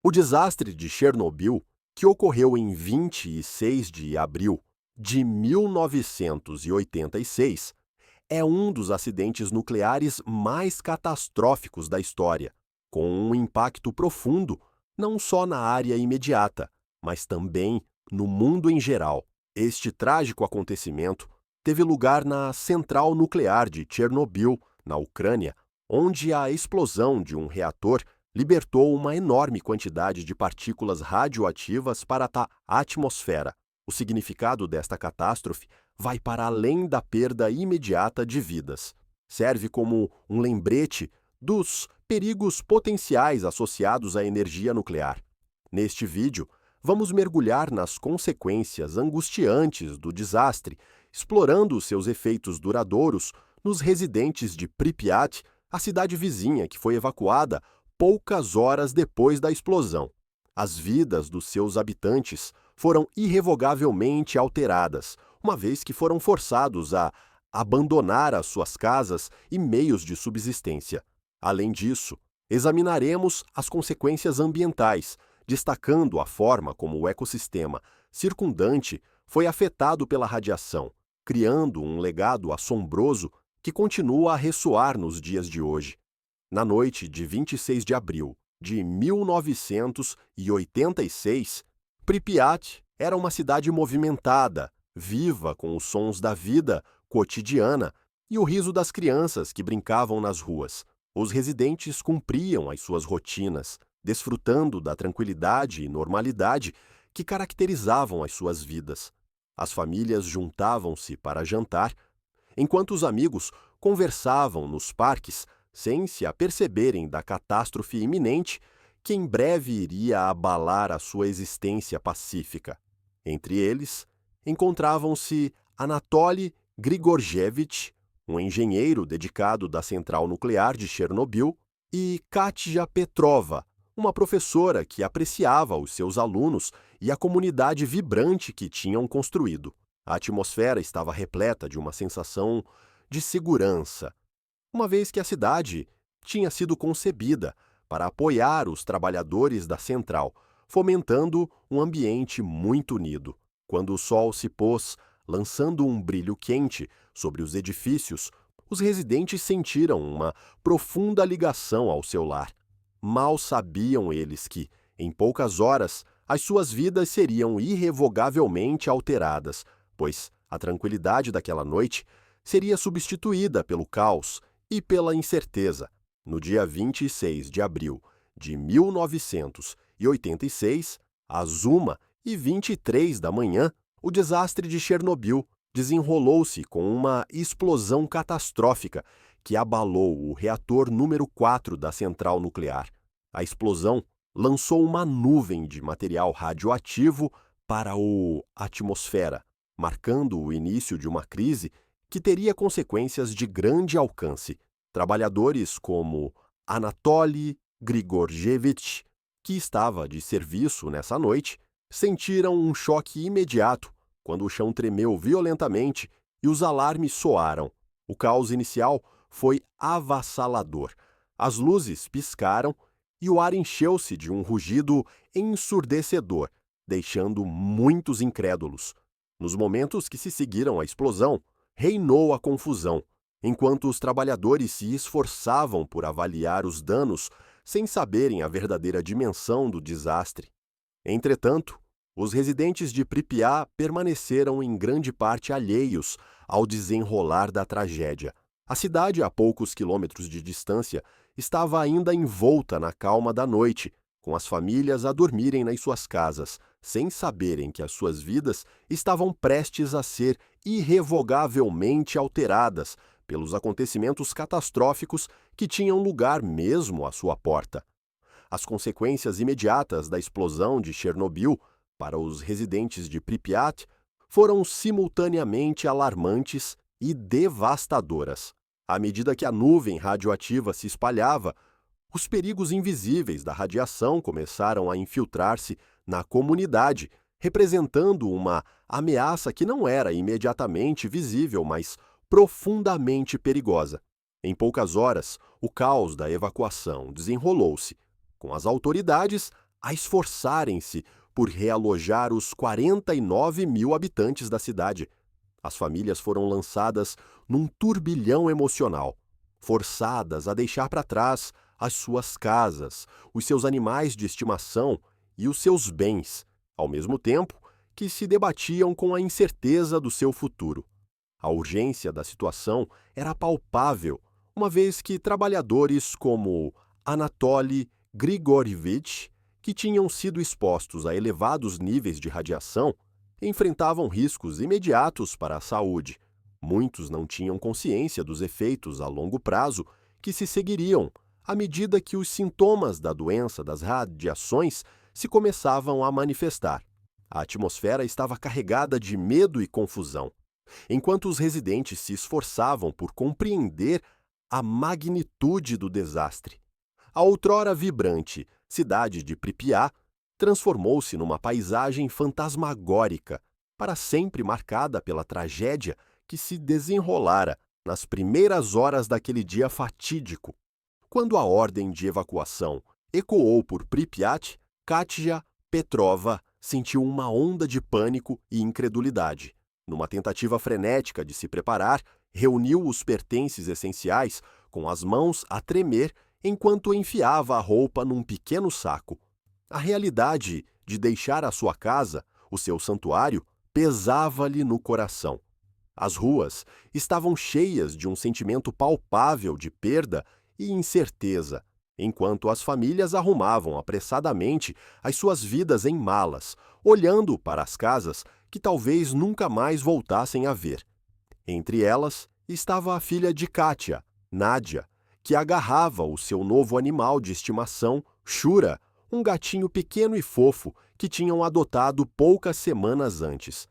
O desastre de Chernobyl, que ocorreu em 26 de abril de 1986, é um dos acidentes nucleares mais catastróficos da história, com um impacto profundo não só na área imediata, mas também no mundo em geral. Este trágico acontecimento teve lugar na central nuclear de Chernobyl, na Ucrânia, onde a explosão de um reator libertou uma enorme quantidade de partículas radioativas para a atmosfera. O significado desta catástrofe vai para além da perda imediata de vidas. Serve como um lembrete dos perigos potenciais associados à energia nuclear. Neste vídeo, vamos mergulhar nas consequências angustiantes do desastre, explorando seus efeitos duradouros nos residentes de Pripyat, a cidade vizinha que foi evacuada poucas horas depois da explosão. As vidas dos seus habitantes foram irrevogavelmente alteradas, uma vez que foram forçados a abandonar as suas casas e meios de subsistência. Além disso, examinaremos as consequências ambientais, destacando a forma como o ecossistema circundante foi afetado pela radiação, criando um legado assombroso que continua a ressoar nos dias de hoje. Na noite de 26 de abril de 1986, Pripyat era uma cidade movimentada, viva com os sons da vida cotidiana e o riso das crianças que brincavam nas ruas. Os residentes cumpriam as suas rotinas, desfrutando da tranquilidade e normalidade que caracterizavam as suas vidas. As famílias juntavam-se para jantar, enquanto os amigos conversavam nos parques sem se aperceberem da catástrofe iminente que em breve iria abalar a sua existência pacífica. Entre eles, encontravam-se Anatoly Grigorjevich, um engenheiro dedicado da central nuclear de Chernobyl, e Katia Petrova, uma professora que apreciava os seus alunos e a comunidade vibrante que tinham construído. A atmosfera estava repleta de uma sensação de segurança, uma vez que a cidade tinha sido concebida para apoiar os trabalhadores da central, fomentando um ambiente muito unido. Quando o sol se pôs, lançando um brilho quente sobre os edifícios, os residentes sentiram uma profunda ligação ao seu lar. Mal sabiam eles que, em poucas horas, as suas vidas seriam irrevogavelmente alteradas, pois a tranquilidade daquela noite seria substituída pelo caos e pela incerteza. No dia 26 de abril de 1986, às 1h23 da manhã, o desastre de Chernobyl desenrolou-se com uma explosão catastrófica que abalou o reator número 4 da central nuclear. A explosão lançou uma nuvem de material radioativo para a atmosfera, marcando o início de uma crise que teria consequências de grande alcance. Trabalhadores como Anatoly Grigorjevich, que estava de serviço nessa noite, sentiram um choque imediato quando o chão tremeu violentamente e os alarmes soaram. O caos inicial foi avassalador. As luzes piscaram e o ar encheu-se de um rugido ensurdecedor, deixando muitos incrédulos. Nos momentos que se seguiram à explosão, reinou a confusão, enquanto os trabalhadores se esforçavam por avaliar os danos sem saberem a verdadeira dimensão do desastre. Entretanto, os residentes de Pripyat permaneceram em grande parte alheios ao desenrolar da tragédia. A cidade, a poucos quilômetros de distância, estava ainda envolta na calma da noite, com as famílias a dormirem nas suas casas, sem saberem que as suas vidas estavam prestes a ser irrevogavelmente alteradas pelos acontecimentos catastróficos que tinham lugar mesmo à sua porta. As consequências imediatas da explosão de Chernobyl para os residentes de Pripyat foram simultaneamente alarmantes e devastadoras. À medida que a nuvem radioativa se espalhava, os perigos invisíveis da radiação começaram a infiltrar-se na comunidade, representando uma ameaça que não era imediatamente visível, mas profundamente perigosa. Em poucas horas, o caos da evacuação desenrolou-se, com as autoridades a esforçarem-se por realojar os 49 mil habitantes da cidade. As famílias foram lançadas num turbilhão emocional, forçadas a deixar para trás as suas casas, os seus animais de estimação e os seus bens, ao mesmo tempo que se debatiam com a incerteza do seu futuro. A urgência da situação era palpável, uma vez que trabalhadores como Anatoly Grigorievich, que tinham sido expostos a elevados níveis de radiação, enfrentavam riscos imediatos para a saúde. Muitos não tinham consciência dos efeitos a longo prazo que se seguiriam à medida que os sintomas da doença das radiações se começavam a manifestar. A atmosfera estava carregada de medo e confusão, enquanto os residentes se esforçavam por compreender a magnitude do desastre. A outrora vibrante cidade de Pripyat transformou-se numa paisagem fantasmagórica, para sempre marcada pela tragédia que se desenrolara nas primeiras horas daquele dia fatídico. Quando a ordem de evacuação ecoou por Pripyat, Katia Petrova sentiu uma onda de pânico e incredulidade. Numa tentativa frenética de se preparar, reuniu os pertences essenciais com as mãos a tremer enquanto enfiava a roupa num pequeno saco. A realidade de deixar a sua casa, o seu santuário, pesava-lhe no coração. As ruas estavam cheias de um sentimento palpável de perda e incerteza, enquanto as famílias arrumavam apressadamente as suas vidas em malas, olhando para as casas que talvez nunca mais voltassem a ver. Entre elas estava a filha de Katia, Nadia, que agarrava o seu novo animal de estimação, Shura, um gatinho pequeno e fofo que tinham adotado poucas semanas antes.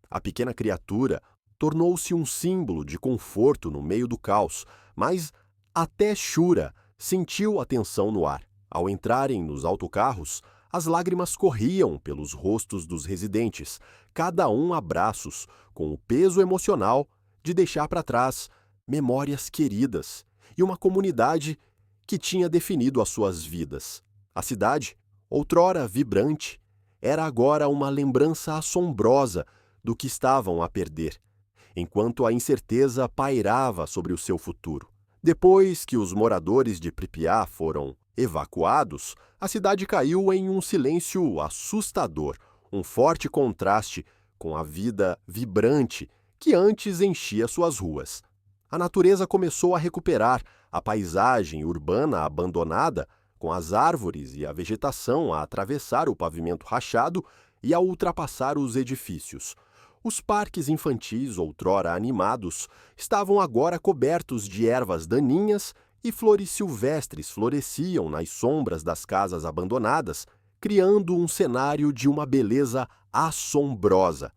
A pequena criatura tornou-se um símbolo de conforto no meio do caos, mas até Shura sentiu a tensão no ar. Ao entrarem nos autocarros, as lágrimas corriam pelos rostos dos residentes, cada um a braços, com o peso emocional de deixar para trás memórias queridas e uma comunidade que tinha definido as suas vidas. A cidade, outrora vibrante, era agora uma lembrança assombrosa do que estavam a perder, enquanto a incerteza pairava sobre o seu futuro. Depois que os moradores de Pripyat foram evacuados, a cidade caiu em um silêncio assustador, um forte contraste com a vida vibrante que antes enchia suas ruas. A natureza começou a recuperar a paisagem urbana abandonada, com as árvores e a vegetação a atravessar o pavimento rachado e a ultrapassar os edifícios. Os parques infantis, outrora animados, estavam agora cobertos de ervas daninhas e flores silvestres floresciam nas sombras das casas abandonadas, criando um cenário de uma beleza assombrosa.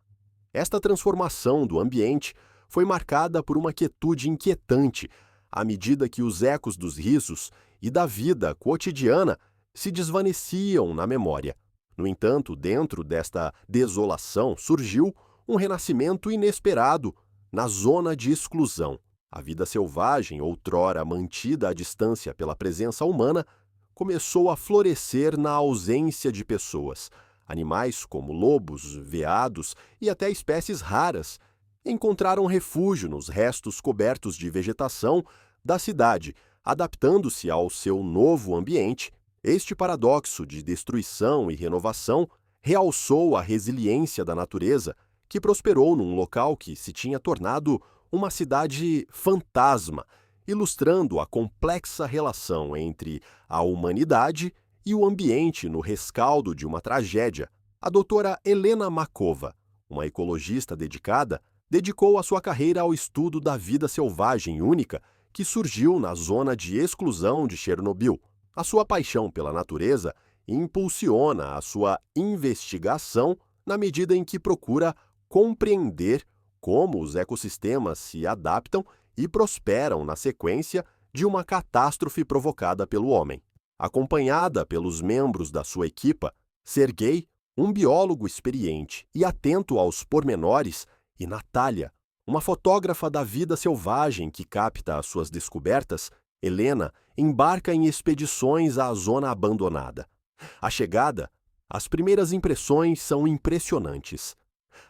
Esta transformação do ambiente foi marcada por uma quietude inquietante, à medida que os ecos dos risos e da vida cotidiana se desvaneciam na memória. No entanto, dentro desta desolação surgiu um renascimento inesperado na zona de exclusão. A vida selvagem, outrora mantida à distância pela presença humana, começou a florescer na ausência de pessoas. Animais como lobos, veados e até espécies raras encontraram refúgio nos restos cobertos de vegetação da cidade, adaptando-se ao seu novo ambiente. Este paradoxo de destruição e renovação realçou a resiliência da natureza, que prosperou num local que se tinha tornado uma cidade fantasma, ilustrando a complexa relação entre a humanidade e o ambiente no rescaldo de uma tragédia. A doutora Helena Makova, uma ecologista dedicada, dedicou a sua carreira ao estudo da vida selvagem única que surgiu na zona de exclusão de Chernobyl. A sua paixão pela natureza impulsiona a sua investigação na medida em que procura compreender como os ecossistemas se adaptam e prosperam na sequência de uma catástrofe provocada pelo homem. Acompanhada pelos membros da sua equipa, Sergei, um biólogo experiente e atento aos pormenores, e Natália, uma fotógrafa da vida selvagem que capta as suas descobertas, Helena embarca em expedições à zona abandonada. À chegada, as primeiras impressões são impressionantes.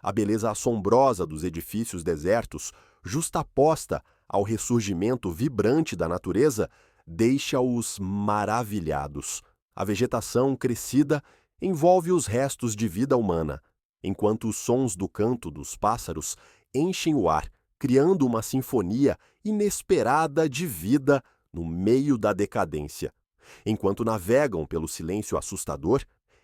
A beleza assombrosa dos edifícios desertos, justaposta ao ressurgimento vibrante da natureza, deixa-os maravilhados. A vegetação crescida envolve os restos de vida humana, enquanto os sons do canto dos pássaros enchem o ar, criando uma sinfonia inesperada de vida no meio da decadência. Enquanto navegam pelo silêncio assustador,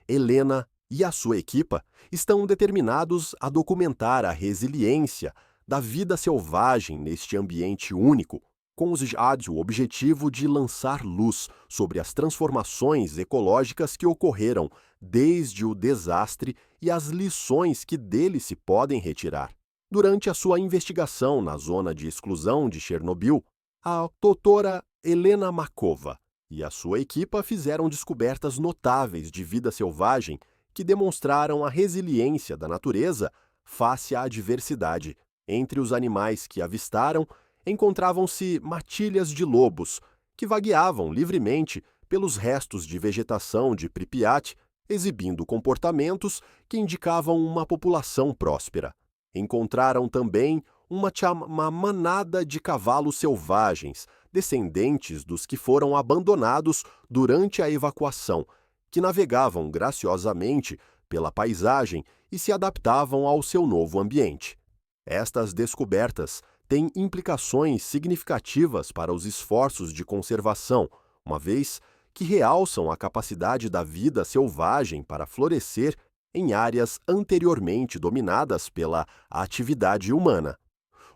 Helena e a sua equipa estão determinados a documentar a resiliência da vida selvagem neste ambiente único, com o objetivo de lançar luz sobre as transformações ecológicas que ocorreram desde o desastre e as lições que dele se podem retirar. Durante a sua investigação na zona de exclusão de Chernobyl, a doutora Helena Markova e a sua equipa fizeram descobertas notáveis de vida selvagem que demonstraram a resiliência da natureza face à adversidade. Entre os animais que avistaram, encontravam-se matilhas de lobos, que vagueavam livremente pelos restos de vegetação de Pripyat, exibindo comportamentos que indicavam uma população próspera. Encontraram também uma manada de cavalos selvagens, descendentes dos que foram abandonados durante a evacuação, que navegavam graciosamente pela paisagem e se adaptavam ao seu novo ambiente. Estas descobertas têm implicações significativas para os esforços de conservação, uma vez que realçam a capacidade da vida selvagem para florescer em áreas anteriormente dominadas pela atividade humana.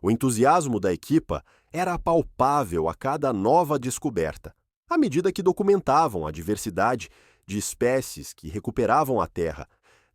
O entusiasmo da equipa era palpável a cada nova descoberta, à medida que documentavam a diversidade de espécies que recuperavam a terra,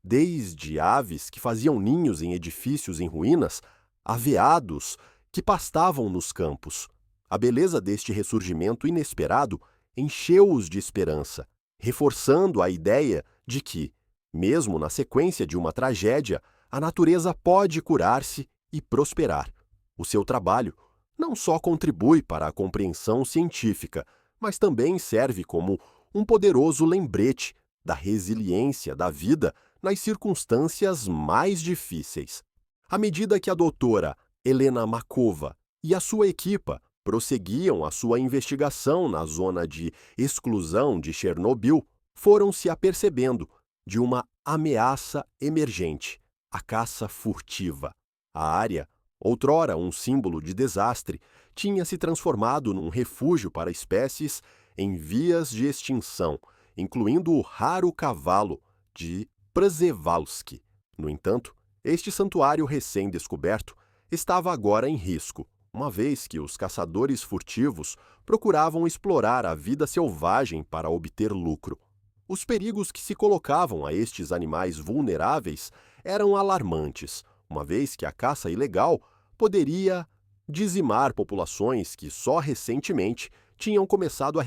desde aves que faziam ninhos em edifícios em ruínas, a veados que pastavam nos campos. A beleza deste ressurgimento inesperado encheu-os de esperança, reforçando a ideia de que, mesmo na sequência de uma tragédia, a natureza pode curar-se e prosperar. O seu trabalho não só contribui para a compreensão científica, mas também serve como um poderoso lembrete da resiliência da vida nas circunstâncias mais difíceis. À medida que a doutora Helena Markova e a sua equipa prosseguiam a sua investigação na zona de exclusão de Chernobyl, foram se apercebendo de uma ameaça emergente, a caça furtiva. A área, outrora um símbolo de desastre, tinha se transformado num refúgio para espécies em vias de extinção, incluindo o raro cavalo de Przewalski. No entanto, este santuário recém-descoberto estava agora em risco, uma vez que os caçadores furtivos procuravam explorar a vida selvagem para obter lucro. Os perigos que se colocavam a estes animais vulneráveis eram alarmantes, uma vez que a caça ilegal poderia dizimar populações que só recentemente tinham começado a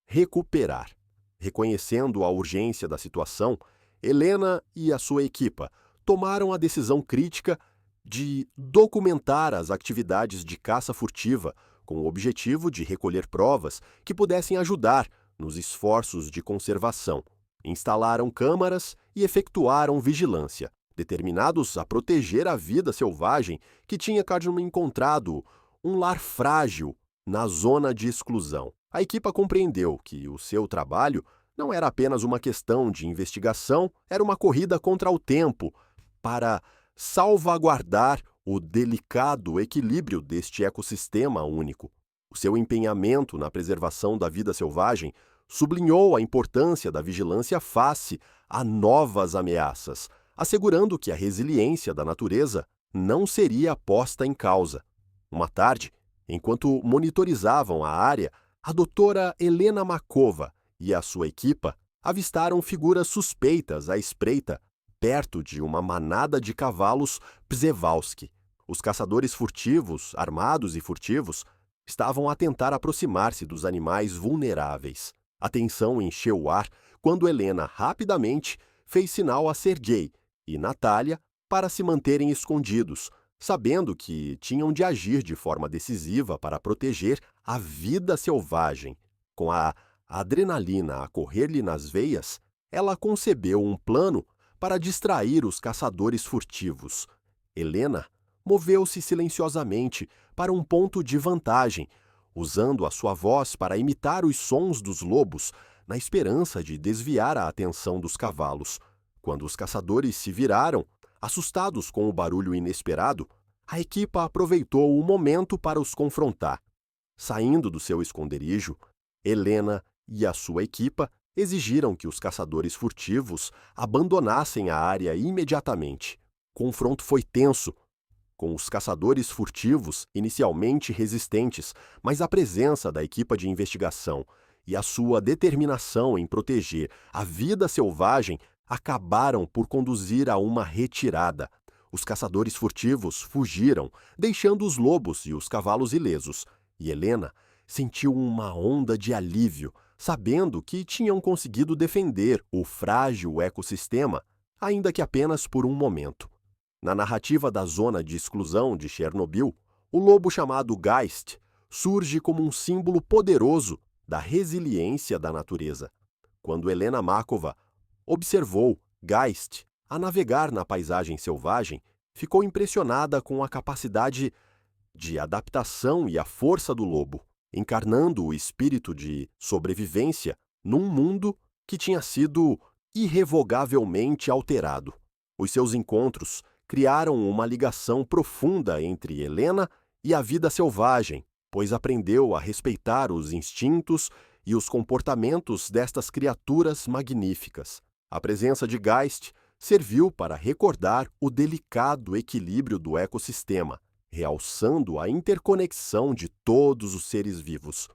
recuperar. Reconhecendo a urgência da situação, Helena e a sua equipa tomaram a decisão crítica de documentar as atividades de caça furtiva com o objetivo de recolher provas que pudessem ajudar nos esforços de conservação. Instalaram câmaras e efetuaram vigilância, determinados a proteger a vida selvagem que tinha encontrado um lar frágil na zona de exclusão. A equipa compreendeu que o seu trabalho não era apenas uma questão de investigação, era uma corrida contra o tempo para salvaguardar o delicado equilíbrio deste ecossistema único. O seu empenhamento na preservação da vida selvagem sublinhou a importância da vigilância face a novas ameaças, assegurando que a resiliência da natureza não seria posta em causa. Uma tarde, enquanto monitorizavam a área, a doutora Helena Markova e a sua equipa avistaram figuras suspeitas à espreita perto de uma manada de cavalos Przewalski. Os caçadores furtivos, armados e furtivos, estavam a tentar aproximar-se dos animais vulneráveis. A tensão encheu o ar quando Helena rapidamente fez sinal a Sergei e Natália para se manterem escondidos, sabendo que tinham de agir de forma decisiva para proteger a vida selvagem. Com a a adrenalina a correr-lhe nas veias, ela concebeu um plano para distrair os caçadores furtivos. Helena moveu-se silenciosamente para um ponto de vantagem, usando a sua voz para imitar os sons dos lobos, na esperança de desviar a atenção dos cavalos. Quando os caçadores se viraram, assustados com o barulho inesperado, a equipa aproveitou o momento para os confrontar. Saindo do seu esconderijo, Helena e a sua equipa exigiram que os caçadores furtivos abandonassem a área imediatamente. O confronto foi tenso, com os caçadores furtivos inicialmente resistentes, mas a presença da equipa de investigação e a sua determinação em proteger a vida selvagem acabaram por conduzir a uma retirada. Os caçadores furtivos fugiram, deixando os lobos e os cavalos ilesos, e Helena sentiu uma onda de alívio, sabendo que tinham conseguido defender o frágil ecossistema, ainda que apenas por um momento. Na narrativa da zona de exclusão de Chernobyl, o lobo chamado Geist surge como um símbolo poderoso da resiliência da natureza. Quando Helena Markova observou Geist a navegar na paisagem selvagem, ficou impressionada com a capacidade de adaptação e a força do lobo, encarnando o espírito de sobrevivência num mundo que tinha sido irrevogavelmente alterado. Os seus encontros criaram uma ligação profunda entre Helena e a vida selvagem, pois aprendeu a respeitar os instintos e os comportamentos destas criaturas magníficas. A presença de Geist serviu para recordar o delicado equilíbrio do ecossistema, realçando a interconexão de todos os seres vivos.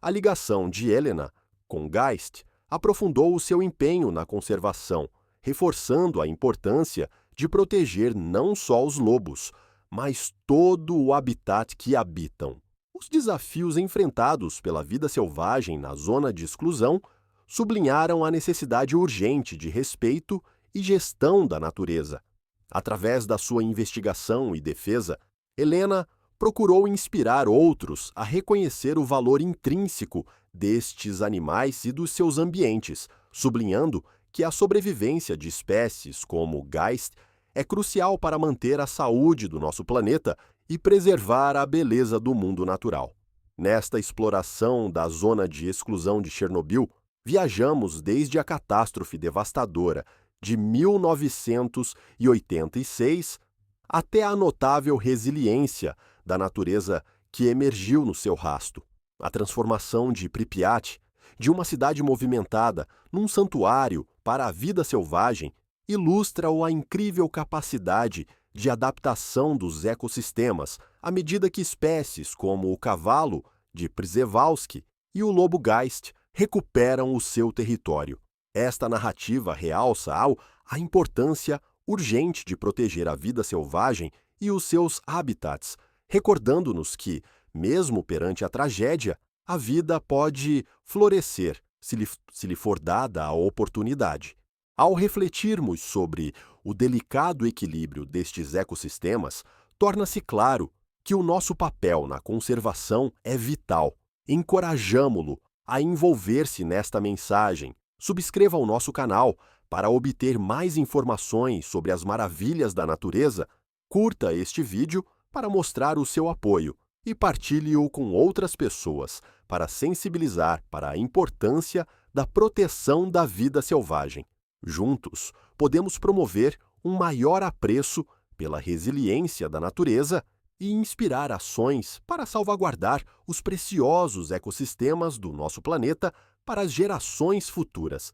A ligação de Helena com Geist aprofundou o seu empenho na conservação, reforçando a importância de proteger não só os lobos, mas todo o habitat que habitam. Os desafios enfrentados pela vida selvagem na zona de exclusão sublinharam a necessidade urgente de respeito e gestão da natureza. Através da sua investigação e defesa, Helena procurou inspirar outros a reconhecer o valor intrínseco destes animais e dos seus ambientes, sublinhando que a sobrevivência de espécies como Geist é crucial para manter a saúde do nosso planeta e preservar a beleza do mundo natural. Nesta exploração da zona de exclusão de Chernobyl, viajamos desde a catástrofe devastadora de 1986 até a notável resiliência da natureza que emergiu no seu rasto. A transformação de Pripyat, de uma cidade movimentada num santuário para a vida selvagem, ilustra a incrível capacidade de adaptação dos ecossistemas à medida que espécies como o cavalo de Przewalski e o lobo Geist recuperam o seu território. Esta narrativa realça a importância urgente de proteger a vida selvagem e os seus habitats, recordando-nos que, mesmo perante a tragédia, a vida pode florescer se lhe for dada a oportunidade. Ao refletirmos sobre o delicado equilíbrio destes ecossistemas, torna-se claro que o nosso papel na conservação é vital. Encorajamo-lo a envolver-se nesta mensagem. Subscreva o nosso canal para obter mais informações sobre as maravilhas da natureza. Curta este vídeo para mostrar o seu apoio e partilhe-o com outras pessoas para sensibilizar para a importância da proteção da vida selvagem. Juntos, podemos promover um maior apreço pela resiliência da natureza e inspirar ações para salvaguardar os preciosos ecossistemas do nosso planeta para as gerações futuras.